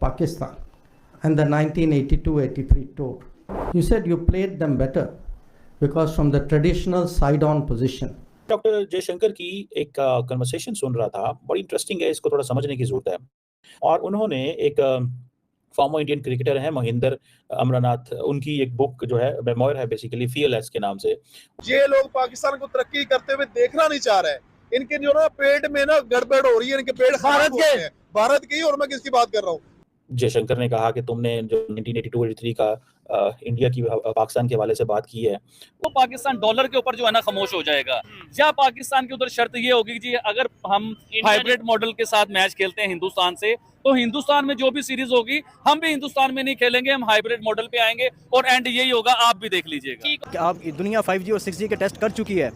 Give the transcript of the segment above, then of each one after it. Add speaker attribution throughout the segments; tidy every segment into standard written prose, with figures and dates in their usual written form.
Speaker 1: Pakistan and the 1982-83 tour. You said you played them better because from the traditional side-on position.
Speaker 2: Doctor Jaishankar की एक conversation सुन रहा था, बड़ी interesting है, इसको थोड़ा समझने की ज़रूरत है। और उन्होंने एक फॉर्मर इंडियन क्रिकेटर हैं महिंदर अमरनाथ, उनकी एक बुक जो है मेमोयर है बेसिकली फीयरलेस के नाम से।
Speaker 3: ये लोग पाकिस्तान को तरक्की करते हुए देखना नहीं चाह रहे हैं। इनके जो ना पेट में ना गड़बड़ हो रही है, इनके पेट भारत के ही, और मैं किसकी बात कर रहा हूँ।
Speaker 2: जयशंकर ने कहा कि तुमने जो 1982-83 का इंडिया की पाकिस्तान के हवाले से बात की है,
Speaker 4: वो पाकिस्तान डॉलर के ऊपर जो है ना खामोश हो जाएगा। या पाकिस्तान के उधर शर्त ये होगी कि अगर हम हाइब्रिड मॉडल के साथ मैच खेलते हैं हिंदुस्तान से, तो हिंदुस्तान में जो भी सीरीज होगी हम भी हिंदुस्तान में नहीं खेलेंगे, हम हाइब्रिड मॉडल पे आएंगे और एंड यही होगा। आप भी देख लीजिएगा।
Speaker 5: आप दुनिया 5G और 6G के टेस्ट कर चुकी है,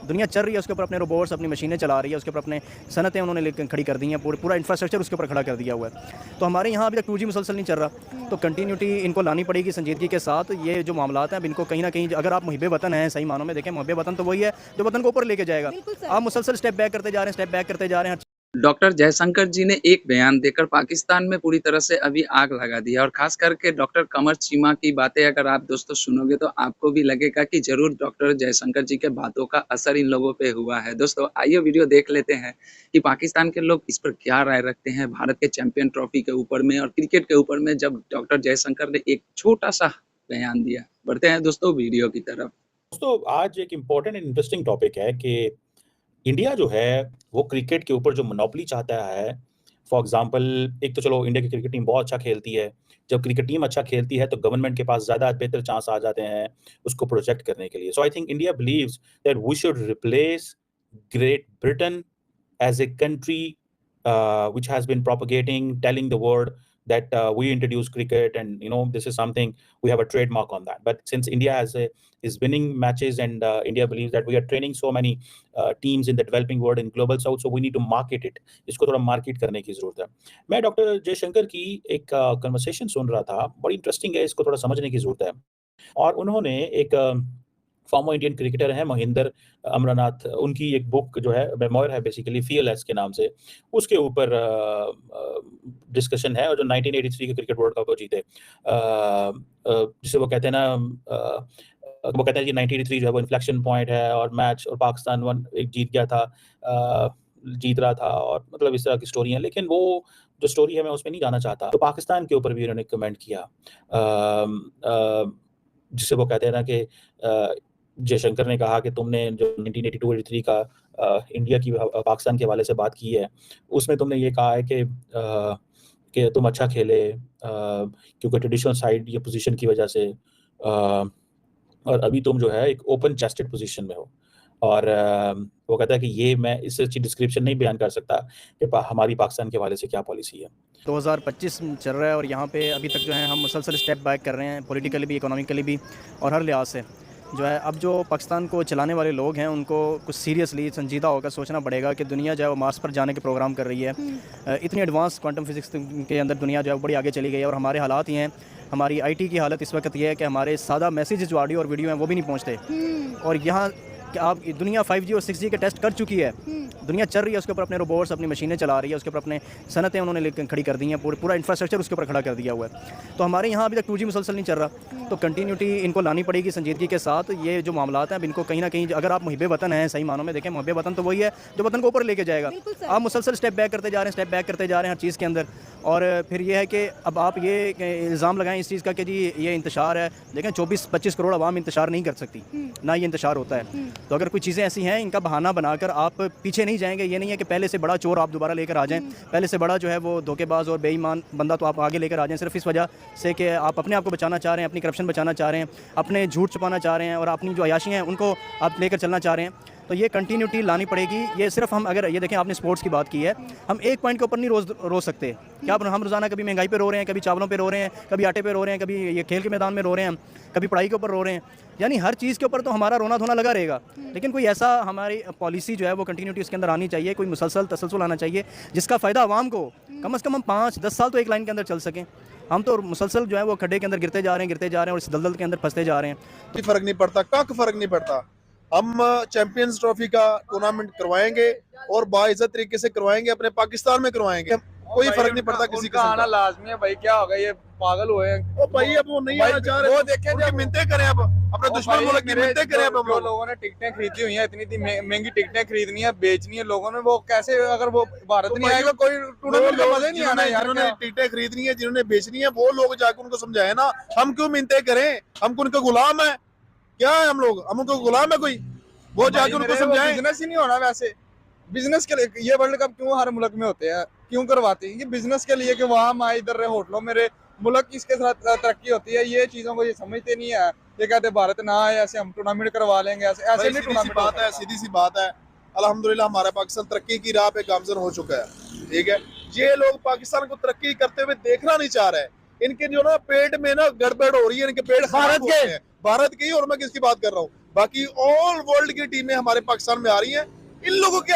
Speaker 5: दुनिया चल रही है, उसके ऊपर अपने रोबोट्स अपनी मशीनें चला रही है, उसके ऊपर अपने सनतें उन्होंने खड़ी कर दी हैं, पूरा इंफ्रास्ट्रक्चर उसके ऊपर खड़ा कर दिया हुआ है। तो हमारे यहाँ अभी तक 2G मुसलसल नहीं चल रहा, तो कंटिन्यूटी इनको लानी पड़ेगी संजीदगी के साथ। ये जो मामलात हैं अब इनको कहीं ना कहीं, अगर आप मुहिब वतन हैं सही मानों में देखें, मुहिब वतन तो वही है जो वतन को ऊपर लेके जाएगा। आप मुसलसल स्टेप बैक करते जा रहे हैं।
Speaker 6: डॉक्टर जयशंकर जी ने एक बयान देकर पाकिस्तान में पूरी तरह से अभी आग लगा दी है, और खास करके डॉक्टर कमर चीमा की बातें अगर आप दोस्तों सुनोगे तो आपको भी लगेगा कि जरूर डॉक्टर जयशंकर जी के बातों का असर इन लोगों पे हुआ है। दोस्तों आइए वीडियो देख लेते हैं कि पाकिस्तान के लोग इस पर क्या राय रखते हैं भारत के चैंपियन ट्रॉफी के ऊपर में और क्रिकेट के ऊपर में, जब डॉक्टर जयशंकर ने एक छोटा सा बयान दिया। बढ़ते हैं दोस्तों वीडियो की तरफ।
Speaker 2: दोस्तों आज एक इम्पोर्टेंट एंड इंटरेस्टिंग टॉपिक है कि इंडिया जो है वो क्रिकेट के ऊपर जो मोनोपोली चाहता है। फॉर एग्जांपल, एक तो चलो इंडिया की क्रिकेट टीम बहुत अच्छा खेलती है, जब क्रिकेट टीम अच्छा खेलती है तो गवर्नमेंट के पास ज़्यादा बेहतर चांस आ जाते हैं उसको प्रोजेक्ट करने के लिए। So I think India believes that we should replace Great Britain as a country which has been propagating, telling the world that we introduce cricket and this is something we have a trademark on that. But since India is winning matches and India believes that we are training so many teams in the developing world in global south, so we need to market it. इसको थोड़ा market करने की जरूरत है। मैं doctor Jaishankar की एक conversation सुन रहा था, बड़ी इंटरेस्टिंग है, इसको थोड़ा समझने की जरूरत है। और उन्होंने एक फॉर्मर इंडियन क्रिकेटर हैं महिंदर अमरनाथ, उनकी एक बुक जो है मेमोयर है बेसिकली फीयरलेस के नाम से, उसके ऊपर डिस्कशन है। और जो 1983 के क्रिकेट वर्ल्ड कप वो जीते, जिसे वो कहते हैं ना, वो कहते हैं कि 1983 जो है वो इन्फ्लेक्शन पॉइंट है और मैच, और पाकिस्तान एक जीत गया था, जीत रहा था, और मतलब इस तरह की स्टोरी है। लेकिन वो जो स्टोरी है मैं उसमें नहीं जाना चाहता। तो पाकिस्तान के ऊपर भी उन्होंने कमेंट किया, जिसे वो कहते हैं ना कि जयशंकर ने कहा कि तुमने जो 1982-83 का इंडिया की पाकिस्तान के हवाले से बात की है, उसमें तुमने ये कहा है कि तुम अच्छा खेले क्योंकि ट्रेडिशनल साइड ये पोजीशन की वजह से, और अभी तुम जो है एक ओपन चेस्टेड पोजीशन में हो। और वो कहता है कि ये मैं इससे अच्छी डिस्क्रिप्शन नहीं बयान कर सकता कि हमारी पाकिस्तान के हवाले से क्या पॉलिसी है।
Speaker 5: 2025 चल रहा है और यहाँ पे अभी तक जो है हम मुसलसल स्टेप बैक कर रहे हैं, पॉलिटिकली भी, इकोनॉमिकली भी, और हर लिहाज से जो है अब जो पाकिस्तान को चलाने वाले लोग हैं उनको कुछ सीरियसली संजीदा होकर सोचना पड़ेगा कि दुनिया जो है वो मार्स पर जाने के प्रोग्राम कर रही है। इतनी एडवांस क्वांटम फिजिक्स के अंदर दुनिया जो है वो बड़ी आगे चली गई है, और हमारे हालात ये हैं, हमारी IT की हालत इस वक्त ये है कि हमारे सादा मैसेज जो ऑडियो और वीडियो हैं वो भी नहीं पहुँचते। और यहाँ आप दुनिया 5G और 6G के टेस्ट कर चुकी है, दुनिया चल रही है, उसके ऊपर अपने रोबोट्स अपनी मशीनें चला रही है, उसके ऊपर अपने सनतें उन्होंने खड़ी कर दी हैं, पूरा इंफ्रास्ट्रक्चर उसके ऊपर खड़ा कर दिया हुआ है। तो हमारे यहाँ अभी तक 2G मुसलसल नहीं चल रहा, तो कंटिन्यूटी इनको लानी पड़ेगी संजीदगी के साथ। ये जो मामलात हैं अब इनको कहीं ना कहीं, अगर आप मुहिब वतन हैं सही मानों में देखें, मुहिब वतन तो वही है जो वतन को ऊपर लेके जाएगा। आप मुसलसल स्टेप बैक करते जा रहे हैं हर चीज़ के अंदर। और फिर ये है कि अब आप ये इल्ज़ाम लगाएं इस चीज़ का कि जी ये इंतशार है, लेकिन 24-25 करोड़ आवाम इंतशार नहीं कर सकती, ना ये इंतशार होता है। तो अगर कोई चीज़ें ऐसी हैं, इनका बहाना बनाकर आप पीछे नहीं जाएंगे। ये नहीं है कि पहले से बड़ा चोर आप दोबारा लेकर आ जाएं, पहले से बड़ा जो है वो धोखेबाज और बेईमान बंदा तो आप आगे लेकर आ जाएं, सिर्फ इस वजह से कि आप अपने आप को बचाना चाह रहे हैं, अपनी करप्शन बचाना चाह रहे हैं, अपने झूठ छुपाना चाह रहे हैं, और अपनी जो अयाशी हैं उनको आप लेकर चलना चाह रहे हैं। तो ये कंटिन्यूटी लानी पड़ेगी। ये सिर्फ हम, अगर ये देखें, आपने स्पोर्ट्स की बात की है, हम एक पॉइंट के ऊपर नहीं रो सकते। क्या हम रोज़ाना कभी महंगाई पे रो रहे हैं, कभी चावलों पे रो रहे हैं, कभी आटे पे रो रहे हैं, कभी ये खेल के मैदान में रो रहे हैं, कभी पढ़ाई के ऊपर रो रहे हैं, यानी हर चीज़ के ऊपर तो हमारा रोना धोना लगा रहेगा। लेकिन कोई ऐसा हमारी पॉलिसी जो है वो कंटिन्यूटी उसके अंदर आनी चाहिए, कोई मुसलसल तसलसल आना चाहिए जिसका फ़ायदा आवाम को कम से कम हम 5-10 साल तो एक लाइन के अंदर चल सकें। हम तो मुसलसल जो है वो खड्डे के अंदर गिरते जा रहे हैं और इस दलदल के अंदर फंसते जा रहे हैं।
Speaker 3: कोई फ़र्क नहीं पड़ता, कख फ़र्क नहीं पड़ता। हम चैंपियंस ट्रॉफी का टूर्नामेंट करवाएंगे और बाइज्जत तरीके से करवाएंगे, अपने पाकिस्तान में करवाएंगे। कोई फर्क नहीं पड़ता किसी
Speaker 7: का आना लाजमी है भाई। क्या होगा, ये पागल हुए हैं।
Speaker 3: ओ भाई अब वो नहीं आना चाह रहे,
Speaker 7: वो देखें
Speaker 3: उनकी मिन्नतें करें, अब अपने दुश्मन मुल्क की मिन्नतें करें। अब हम
Speaker 7: जो लोगों ने टिकटें खरीदी हुई हैं, इतनी महंगी टिकटें खरीदनी है, बेचनी है लोगों ने, वो कैसे, अगर वो भारत नहीं आएगा कोई टूर्नामेंट का मजा नहीं आना यार।
Speaker 3: जिन्होंने टिकटें खरीदनी है, जिन्होंने बेचनी है, वो लोग जाकर उनको समझाए ना। हम क्यों मिन्नतें करें? हम उनके गुलाम है क्या है? हम लोग, हम उनको गुलाम है कोई? वो जाकर उनको समझाएं।
Speaker 7: बिजनेस ही नहीं होना वैसे। बिजनेस के लिए ये वर्ल्ड कप क्यों हर मुल्क में होते हैं, क्यों करवाते हैं? ये बिजनेस के लिए कि वहाँ मैं इधर रहे होटलों में रहे, मुल्क इसके साथ तरक्की होती है। ये चीजों को ये समझते नहीं है। ये कहते भारत ना आए, ऐसे हम टूर्नामेंट करवा लेंगे, ऐसे नहीं टूर्नामेंट
Speaker 3: बात है, सीधी सी बात है। अल्हम्दुलिल्लाह हमारा पाकिस्तान तरक्की की राह पे गामजन हो चुका है, ठीक है। ये लोग पाकिस्तान को तरक्की करते हुए देखना नहीं चाह रहे। इनके जो ना पेट में ना गड़बड़ हो रही है, इनके पेट भारत की, और मैं किसकी बात कर रहा हूँ? बाकी ऑल वर्ल्ड की टीमें हमारे पाकिस्तान में आ रही हैं। इन लोगों की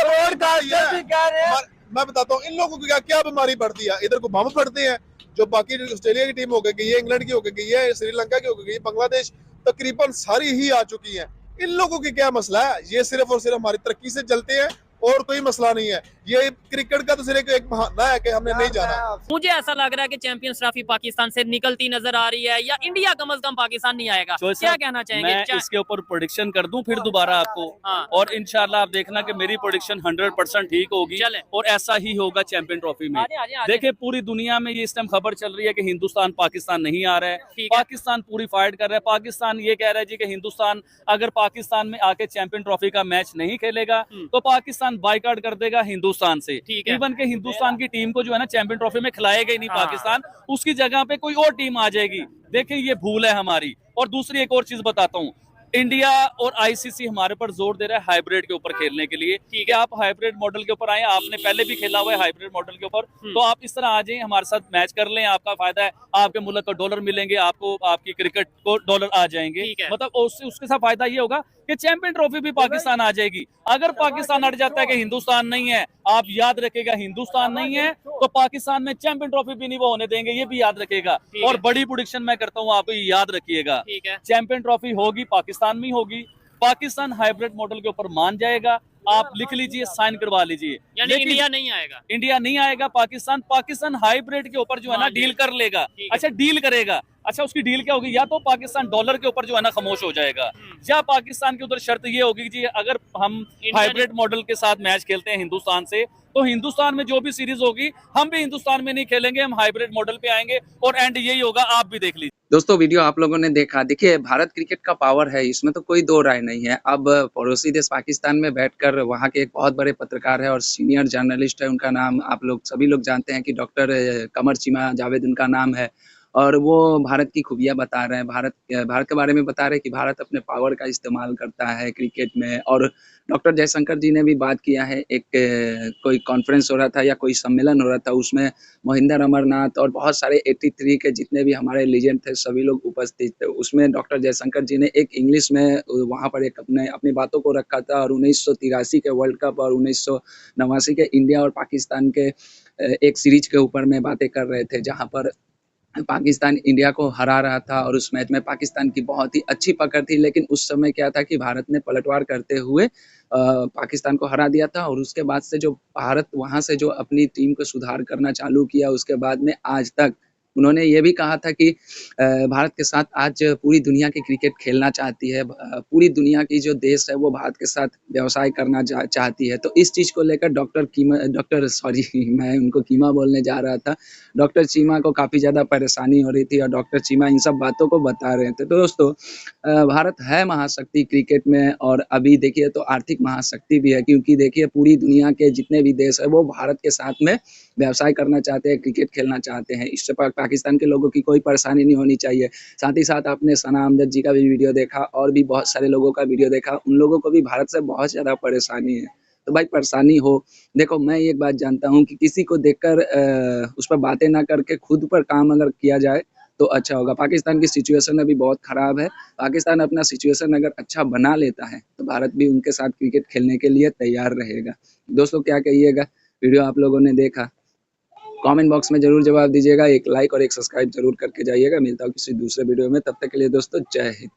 Speaker 3: मैं बताता हूँ, इन लोगों की क्या बीमारी बढ़ती है। इधर को बम फटते हैं, जो बाकी ऑस्ट्रेलिया की टीम हो गई है, इंग्लैंड की हो गई है, श्रीलंका की हो गई, बांग्लादेश, तकरीबन सारी ही आ चुकी हैं। इन लोगों की क्या मसला है? ये सिर्फ और सिर्फ हमारी तरक्की से चलते हैं और कोई मसला नहीं है। ये क्रिकेट का तो सिर्फ एक बहाना है कि हमने नहीं जाना।
Speaker 8: मुझे ऐसा लग रहा है कि चैंपियंस ट्रॉफी पाकिस्तान से निकलती नजर आ रही है, या इंडिया कम से कम पाकिस्तान नहीं आएगा। क्या कहना चाहेंगे?
Speaker 4: मैं इसके ऊपर प्रोडिक्शन कर दूं फिर दोबारा आपको, और इंशाल्लाह आप देखना कि मेरी प्रोडिक्शन 100% ठीक होगी और ऐसा ही होगा चैंपियन ट्रॉफी में। देखिए पूरी दुनिया में ये इस टाइम खबर चल रही है कि हिंदुस्तान पाकिस्तान नहीं आ रहा है। पाकिस्तान पूरी फाइट कर रहा है। पाकिस्तान ये कह रहा है जी कि हिंदुस्तान अगर पाकिस्तान में आके चैंपियन ट्रॉफी का मैच नहीं खेलेगा तो पाकिस्तान बाइकआउट कर देगा हिंदुस्तान से। इवन के हिंदुस्तान की टीम को जो है ना चैंपियन ट्रॉफी में खिलाएगा ही नहीं पाकिस्तान, उसकी जगह पे कोई और टीम आ जाएगी। देखिए ये भूल है हमारी। और दूसरी एक और चीज बताता हूँ, इंडिया और आईसीसी हमारे पर जोर दे रहा है हाइब्रिड के ऊपर खेलने के लिए। ठीक है, आप हाइब्रिड मॉडल के ऊपर आए, आपने पहले भी खेला हुआ है हाइब्रिड मॉडल के ऊपर, तो आप इस तरह आ जाएं, हमारे साथ मैच कर लें, आपका फायदा है, आपके मुल्क को डॉलर मिलेंगे, आपको आपकी क्रिकेट को डॉलर आ जाएंगे। मतलब उसके साथ फायदा ये होगा कि चैंपियन ट्रॉफी भी पाकिस्तान आ जाएगी। अगर पाकिस्तान अड़ जाता है कि हिंदुस्तान नहीं है, आप याद रखेगा हिंदुस्तान नहीं है तो पाकिस्तान में चैंपियन ट्रॉफी भी नहीं वो होने देंगे, ये भी याद रखेगा। और बड़ी प्रेडिक्शन मैं करता हूँ, आपको ये याद रखिएगा, चैंपियन ट्रॉफी होगी पाकिस्तान में होगी। पाकिस्तान हाइब्रिड मॉडल के ऊपर मान जाएगा, आप लिख लीजिए, साइन करवा लीजिए।
Speaker 8: यानी इंडिया नहीं आएगा,
Speaker 4: इंडिया नहीं आएगा, पाकिस्तान हाइब्रिड के ऊपर जो है ना डील कर लेगा। अच्छा डील करेगा, अच्छा उसकी डील क्या होगी? या तो पाकिस्तान डॉलर के ऊपर जो है ना खामोश हो जाएगा, या पाकिस्तान की उधर शर्त ये होगी जी अगर हम हाइब्रिड मॉडल के साथ मैच खेलते हैं हिंदुस्तान से तो हिंदुस्तान में जो भी सीरीज होगी हम भी हिंदुस्तान में नहीं खेलेंगे, हम हाइब्रिड मॉडल पे आएंगे और एंड यही होगा। आप भी देख लीजिए।
Speaker 6: दोस्तों वीडियो आप लोगों ने देखा। देखिए भारत क्रिकेट का पावर है, इसमें तो कोई दो राय नहीं है। अब पड़ोसी देश पाकिस्तान में बैठकर वहाँ के एक बहुत बड़े पत्रकार है और सीनियर जर्नलिस्ट है, उनका नाम आप लोग सभी लोग जानते हैं कि डॉक्टर कमर चीमा जावेद उनका नाम है, और वो भारत की खूबियाँ बता रहे हैं, भारत के बारे में बता रहे हैं कि भारत अपने पावर का इस्तेमाल करता है क्रिकेट में। और डॉक्टर जयशंकर जी ने भी बात किया है, एक कोई कॉन्फ्रेंस हो रहा था या कोई सम्मेलन हो रहा था, उसमें मोहिंदर अमरनाथ और बहुत सारे 83 के जितने भी हमारे लीजेंड थे सभी लोग उपस्थित थे। उसमें डॉक्टर जयशंकर जी ने एक इंग्लिश में वहाँ पर एक अपनी बातों को रखा था, और 1983 के वर्ल्ड कप और 1989 के इंडिया और पाकिस्तान के एक सीरीज के ऊपर में बातें कर रहे थे, जहाँ पर पाकिस्तान इंडिया को हरा रहा था और उस मैच में पाकिस्तान की बहुत ही अच्छी पकड़ थी। लेकिन उस समय क्या था कि भारत ने पलटवार करते हुए पाकिस्तान को हरा दिया था, और उसके बाद से जो भारत वहां से जो अपनी टीम को सुधार करना चालू किया, उसके बाद में आज तक उन्होंने ये भी कहा था कि भारत के साथ आज पूरी दुनिया की क्रिकेट खेलना चाहती है, पूरी दुनिया की जो देश है वो भारत के साथ व्यवसाय करना चाहती है। तो इस चीज़ को लेकर मैं उनको कीमा बोलने जा रहा था, डॉक्टर चीमा को काफ़ी ज़्यादा परेशानी हो रही थी, और डॉक्टर चीमा इन सब बातों को बता रहे थे। तो दोस्तों भारत है महाशक्ति क्रिकेट में, और अभी देखिए तो आर्थिक महाशक्ति भी है, क्योंकि देखिए पूरी दुनिया के जितने भी देश है वो भारत के साथ में व्यवसाय करना चाहते हैं, क्रिकेट खेलना चाहते हैं। इससे पाकिस्तान के लोगों की कोई परेशानी नहीं होनी चाहिए। साथ ही साथ आपने सना अहमद जी का भी वीडियो देखा, और भी बहुत सारे लोगों का वीडियो देखा, उन लोगों को भी भारत से बहुत ज़्यादा परेशानी है। तो भाई परेशानी हो, देखो मैं एक बात जानता हूँ कि किसी को देखकर उस पर बातें ना करके खुद पर काम अगर किया जाए तो अच्छा होगा। पाकिस्तान की सिचुएशन अभी बहुत ख़राब है। पाकिस्तान अपना सिचुएशन अगर अच्छा बना लेता है तो भारत भी उनके साथ क्रिकेट खेलने के लिए तैयार रहेगा। दोस्तों क्या कहिएगा? वीडियो आप लोगों ने देखा, कमेंट बॉक्स में जरूर जवाब दीजिएगा, एक लाइक और एक सब्सक्राइब जरूर करके जाइएगा। मिलता हूँ किसी दूसरे वीडियो में, तब तक के लिए दोस्तों जय हिंद।